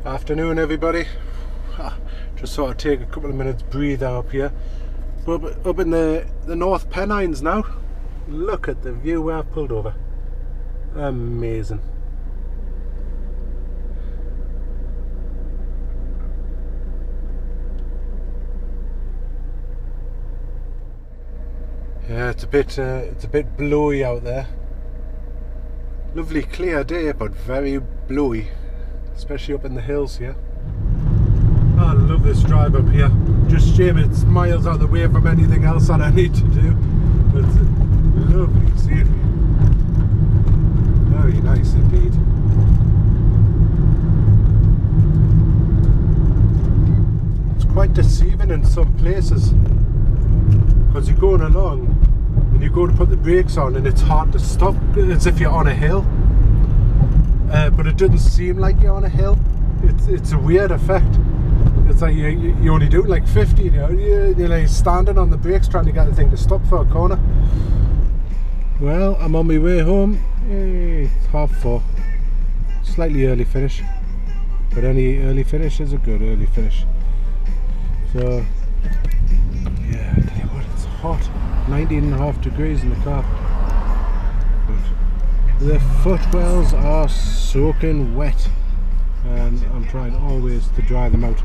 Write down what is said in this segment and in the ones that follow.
Afternoon, everybody. Just thought I'd take a couple of minutes breather up here. But up in the North Pennines now. Look at the view where I've pulled over. Amazing. Yeah, it's a bit blowy out there. Lovely clear day, but very blowy, especially up in the hills here. I love this drive up here. Just shame it's miles out of the way from anything else that I need to do. But it's lovely scenery. Very nice indeed. It's quite deceiving in some places, because you're going along and you go to put the brakes on and it's hard to stop, as if you're on a hill. But it doesn't seem like you're on a hill. It's a weird effect. It's like you only do like 50, you're like standing on the brakes trying to get the thing to stop for a corner. Well, I'm on my way home. Hey, it's 4:30. Slightly early finish, but any early finish is a good early finish. So yeah, I tell you what, it's hot. 19.5 degrees in the car. But the footwells are soaking wet, and I'm trying always to dry them out.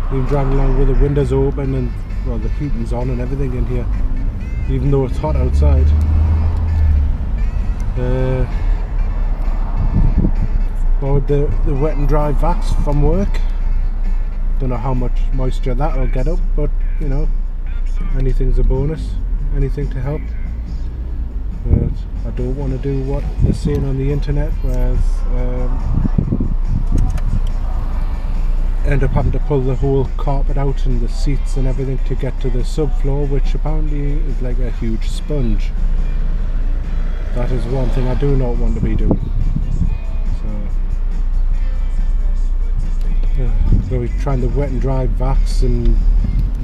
Even driving along with the windows open and, well, the heating's on and everything in here, even though it's hot outside. Well, with the wet and dry vacs from work, don't know how much moisture that'll get up, but you know, anything's a bonus, anything to help. But I don't want to do what they're saying on the internet, whereas end up having to pull the whole carpet out and the seats and everything to get to the subfloor, which apparently is like a huge sponge. That is one thing I do not want to be doing. So we're trying the wet and dry vacs and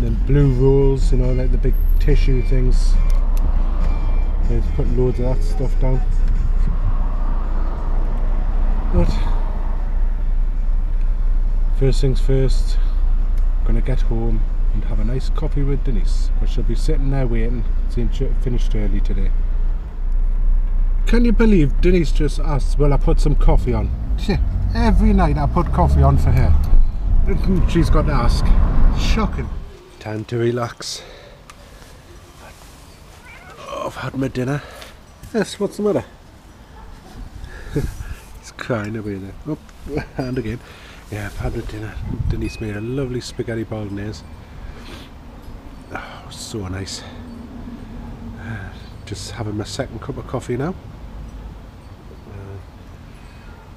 the blue rolls, you know, like the big tissue things. They've put loads of that stuff down. But first things first, I'm going to get home and have a nice coffee with Denise, because she'll be sitting there waiting, seeing she finished early today. Can you believe Denise just asked, will I put some coffee on? Every night I put coffee on for her. She's got to ask. Shocking. Time to relax. Oh, I've had my dinner. Yes, what's the matter? He's crying away there. Oh, and again. Yeah, I've had my dinner. Denise made a lovely spaghetti bolognese. Oh, so nice. Just having my second cup of coffee now.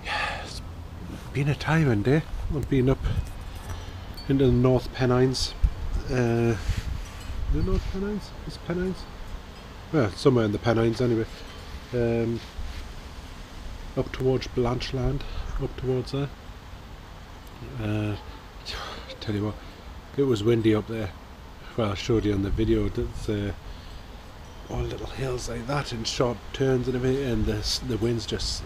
Yeah, it's been a tiring day. I've been up into the North Pennines. The North Pennines? Is it Pennines? Well, somewhere in the Pennines anyway. Up towards Blanchland, up towards there. Tell you what, it was windy up there. Well, I showed you on the video that all little hills like that and sharp turns and everything, and the wind's just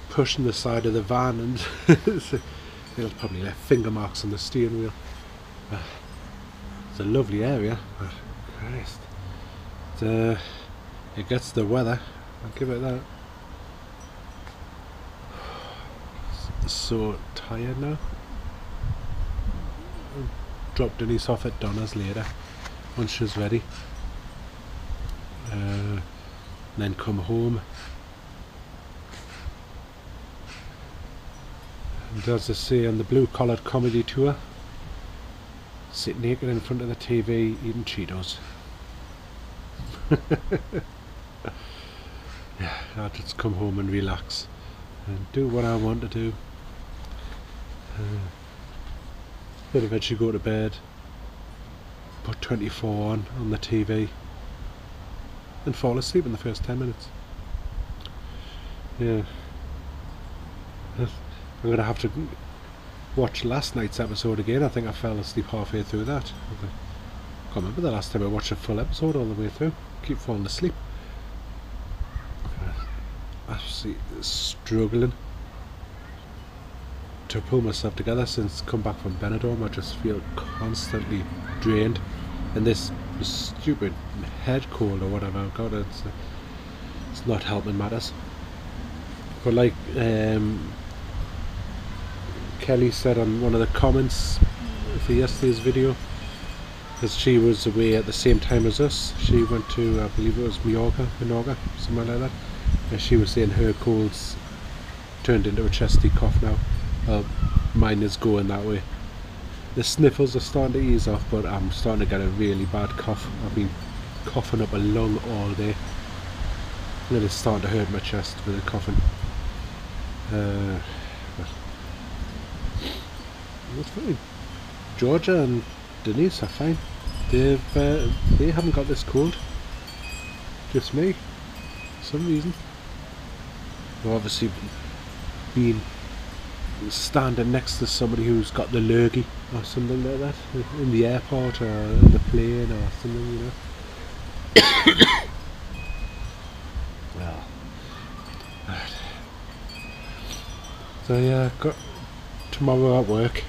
pushing the side of the van, and it'll probably left finger marks on the steering wheel. It's a lovely area, but Christ, it gets the weather, I'll give it that. So tired now. I'll drop Denise off at Donna's later once she's ready, and then come home. And as I say on the Blue Collared Comedy Tour, sit naked in front of the TV eating Cheetos. Yeah, I'll just come home and relax and do what I want to do. Then eventually go to bed, put 24 on the TV, and fall asleep in the first 10 minutes. Yeah. I'm going to have to watch last night's episode again. I think I fell asleep halfway through that. I can't remember the last time I watched a full episode all the way through. Keep falling asleep. Absolutely struggling. to pull myself together since come back from Benidorm. I just feel constantly drained, and this stupid head cold or whatever I've got, it's not helping matters. But like Kelly said on one of the comments for yesterday's video, because she was away at the same time as us, she went to, I believe it was Minorca, somewhere like that, and she was saying her cold's turned into a chesty cough now. Mine is going that way. The sniffles are starting to ease off, but I'm starting to get a really bad cough. I've been coughing up a lung all day, and it's starting to hurt my chest with the coughing. It's fine. Georgia and Denise are fine. They haven't got this cold. Just me, for some reason. Well, obviously, being standing next to somebody who's got the lurgy or something like that in the airport or in the plane or something, you know. Well, right. So yeah, got tomorrow at work.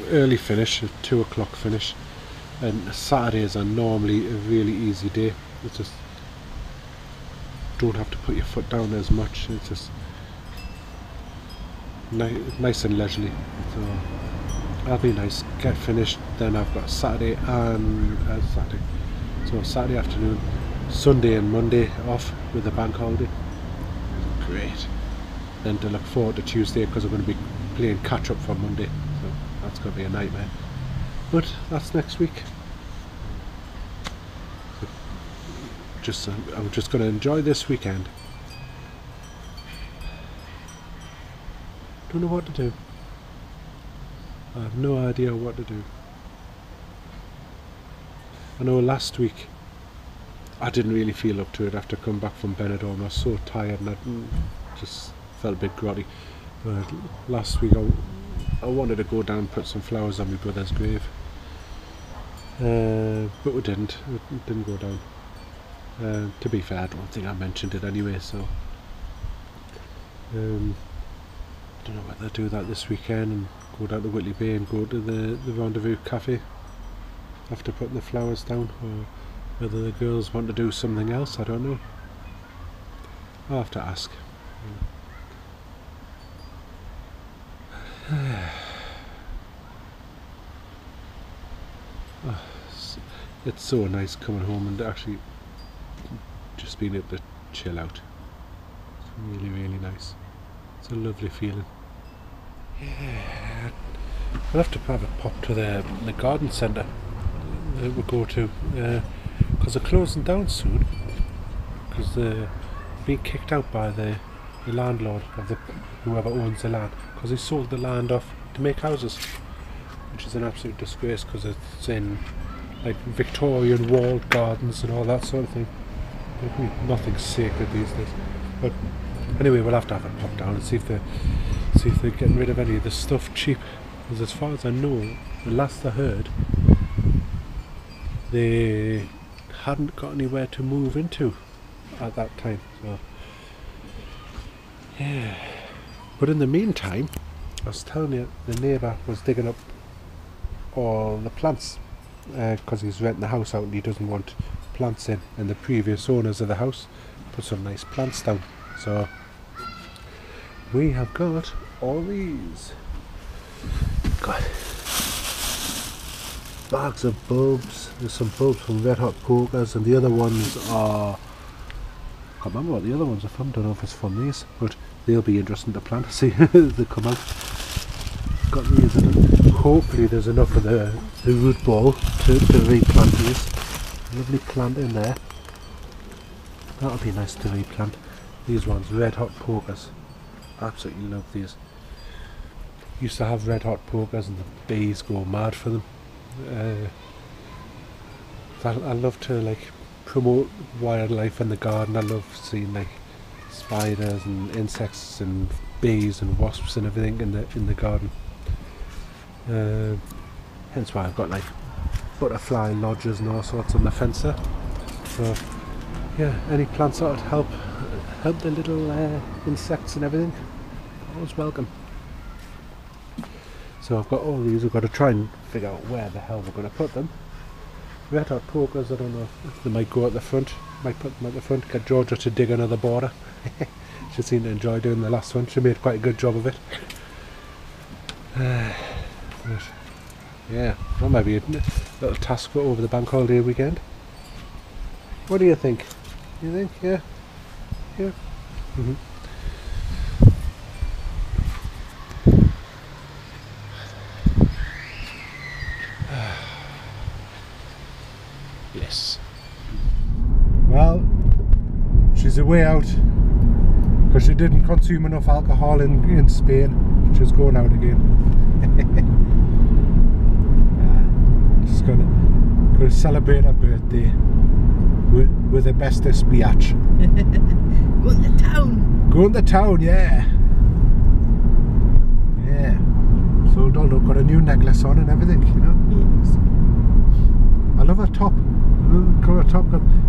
Early finish, a 2 o'clock finish, and Saturdays are normally a really easy day. It's just don't have to put your foot down as much. It's just nice and leisurely. So that'll be nice. Get finished, then I've got Saturday and so Saturday afternoon, Sunday and Monday off with a bank holiday. Great. Then to look forward to Tuesday, because I'm going to be playing catch up for Monday. So that's going to be a nightmare. But that's next week. So I'm just going to enjoy this weekend. Don't know what to do. I have no idea what to do. I know last week I didn't really feel up to it after coming back from Benidorm. I was so tired and I just felt a bit groggy. But last week I wanted to go down and put some flowers on my brother's grave. But we didn't. It didn't go down. To be fair, I don't think I mentioned it anyway, so I don't know whether to do that this weekend and go down to Whitley Bay and go to the Rendezvous Cafe after putting the flowers down, or whether the girls want to do something else. I don't know. I'll have to ask. It's so nice coming home and actually just being able to chill out. It's really, really nice. It's a lovely feeling. Yeah, I'll have to have a pop to the garden centre that we'll go to, because they're closing down soon, because they're being kicked out by the landlord of whoever owns the land, because they sold the land off to make houses, which is an absolute disgrace, because it's in like Victorian walled gardens and all that sort of thing. Nothing's sacred these days. But anyway, we'll have to have a pop down and see if they're getting rid of any of the stuff cheap. Because as far as I know, the last I heard, they hadn't got anywhere to move into at that time. So yeah. But in the meantime, I was telling you, the neighbour was digging up all the plants because he's renting the house out and he doesn't want plants in, and the previous owners of the house put some nice plants down. So we have got all these. Got bags of bulbs. There's some bulbs from Red Hot Pokers, and the other ones are, I can't remember what the other ones are from. Don't know if it's from these, but they'll be interesting to plant. See they come out. Got these, and hopefully there's enough of the root ball to replant these. Lovely plant in there. That'll be nice to replant. These ones, Red Hot Pokers. Absolutely love these. Used to have Red Hot Pokers and the bees go mad for them. I love to like promote wildlife in the garden. I love seeing like spiders and insects and bees and wasps and everything in the garden. Hence why I've got like butterfly lodges and all sorts on the fence there. So yeah, any plants that would help the little insects and everything, always welcome. So I've got all these. We've got to try and figure out where the hell we're going to put them. Red hot pokers, I don't know if they might go at the front. Might put them at the front. Get Georgia to dig another border. She seemed to enjoy doing the last one. She made quite a good job of it. But yeah, that might be a little task for over the bank holiday weekend. What do you think? You think? Yeah? Yeah? Mm-hmm. Yes. Well, she's a way out because she didn't consume enough alcohol in Spain. She's going out again. Just gonna celebrate her birthday with the bestest biatch. Going to town. Going to town, yeah. Yeah. So Doldo got a new necklace on and everything, you know. Yes. I love her top. Colour top.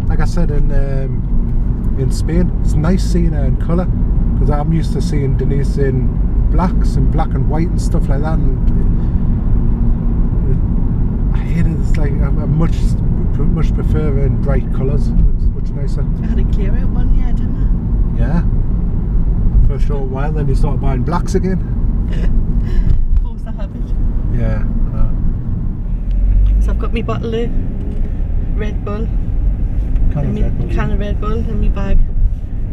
Like I said in Spain, it's nice seeing her in colour because I'm used to seeing Denise in blacks and black and white and stuff like that. And I hate it. It's like I much prefer her in bright colours. It's much nicer. I had a clear out one, yeah, didn't I? Yeah. For a short while, then you start buying blacks again. Force the habit. Yeah. I know. So I've got my bottle of Red Bull, can of Red Bull in my bag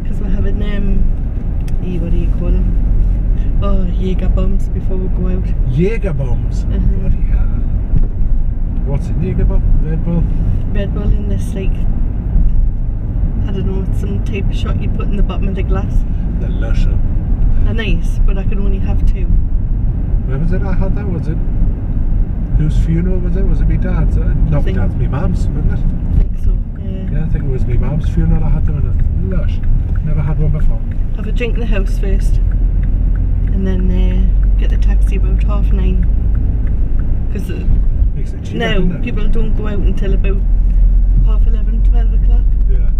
because we're having what do you call them? Oh, Jaeger bombs before we go out. Jaeger bombs. Bloody hell. What's in Jaeger bomb? Red Bull. Red Bull in this like I don't know, it's some type of shot you put in the bottom of the glass. The lusher. They're nice, but I can only have 2. Where was it I had that? Was it? Whose funeral was it? Was it my dad's? Not my dad's, my mum's, wasn't it? I think so, yeah. Yeah, I think it was my mum's funeral I had them and lush. Never had one before. Have a drink in the house first and then get the taxi about 9:30 because now people don't go out until about 11:30, 12 o'clock. Yeah.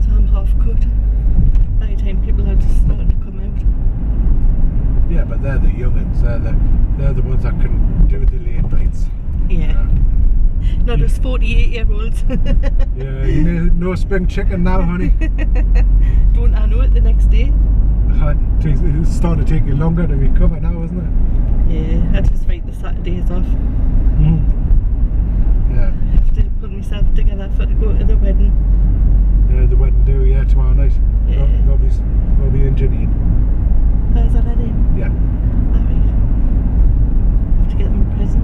So I'm half cut by the time people are just starting to come out. Yeah, but they're the young'uns. They're the ones that can do the late nights. Yeah. Not us 48-year-olds. Yeah, you need no spring chicken now, honey. Don't I know it the next day? It's starting to take you longer to recover now, isn't it? Yeah, I just write the Saturdays off. Yeah. I have to put myself together for to go to the wedding. Yeah, the wedding do, yeah, tomorrow night. Yeah. Robbie and Janine. Oh, is that her name? Yeah. Alright. Have to get them a present.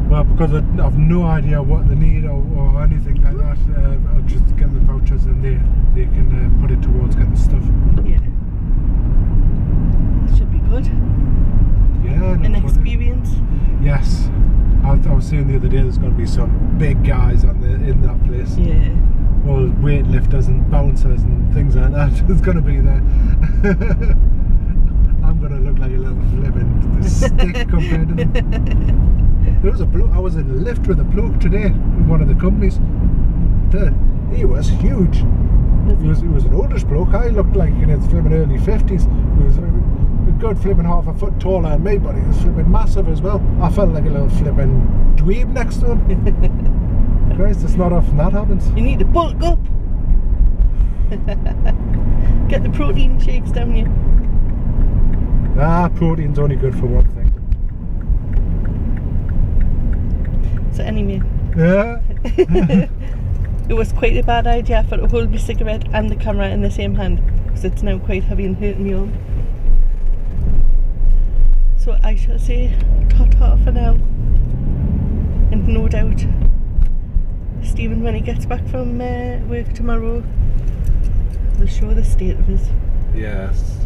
Well, because I've no idea what they need or anything like that, I'll just get the vouchers and they can put it towards getting stuff. Yeah. That should be good. Yeah. An experience. Yes. I was saying the other day there's going to be some big guys in that place. Yeah. Well, weightlifters and bouncers and things like that. It's going to be there. I'm going to look like a little flippin' stick compared to them. There was a bloke, I was in a lift with a bloke today in one of the companies. He was huge. He was an oldish bloke. I looked like in his flippin' early 50s. He was a good flippin' half a foot taller than me, but he was flippin' massive as well. I felt like a little flippin' dweeb next to him. Christ, it's not often that happens. You need to bulk up. Get the protein shakes down you. Ah, protein's only good for one thing. So anyway. Yeah. It was quite a bad idea for to hold my cigarette and the camera in the same hand because it's now quite heavy and hurting me arm. So I shall say ta-ta for now. And no doubt Stephen, when he gets back from work tomorrow, will show the state of his. Yes.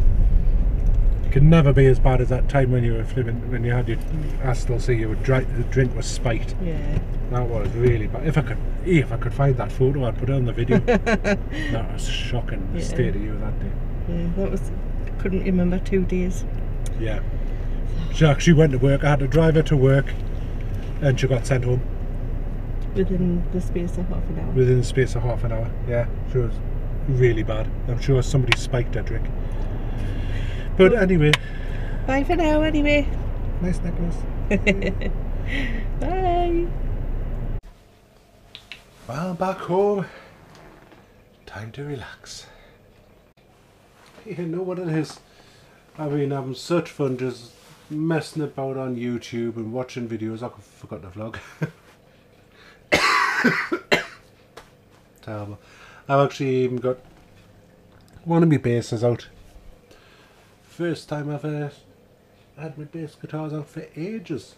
It could never be as bad as that time when you were flipping, when you had your, I still see you would the drink was spiked. Yeah. That was really bad. If I could find that photo, I'd put it on the video. That was shocking, the state of you that day. Yeah, that was, couldn't remember 2 days. Yeah. She went to work, I had to drive her to work and she got sent home. Within the space of half an hour. Within the space of half an hour, yeah. She was really bad. I'm sure somebody spiked her drink. But anyway, Bye for now, anyway. Nice necklace. Bye. Well, back home. Time to relax. You know what it is. I mean, having such fun just messing about on YouTube and watching videos. I forgot to vlog. Terrible. I've actually even got one of my basses out. First time I've had my bass guitars out for ages.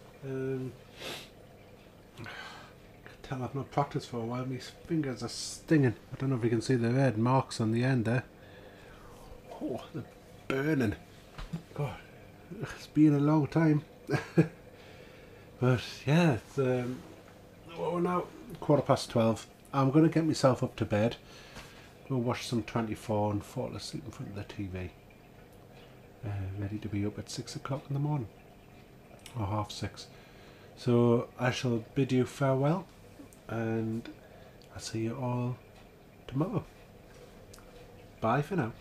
Tell I've not practiced for a while. My fingers are stinging. I don't know if you can see the red marks on the end there. Oh, they're burning. God, it's been a long time. But yeah, it's oh, now 12:15. I'm going to get myself up to bed. Go watch some 24 and fall asleep in front of the TV. Ready to be up at 6 o'clock in the morning. Or 6:30. So I shall bid you farewell. And I'll see you all tomorrow. Bye for now.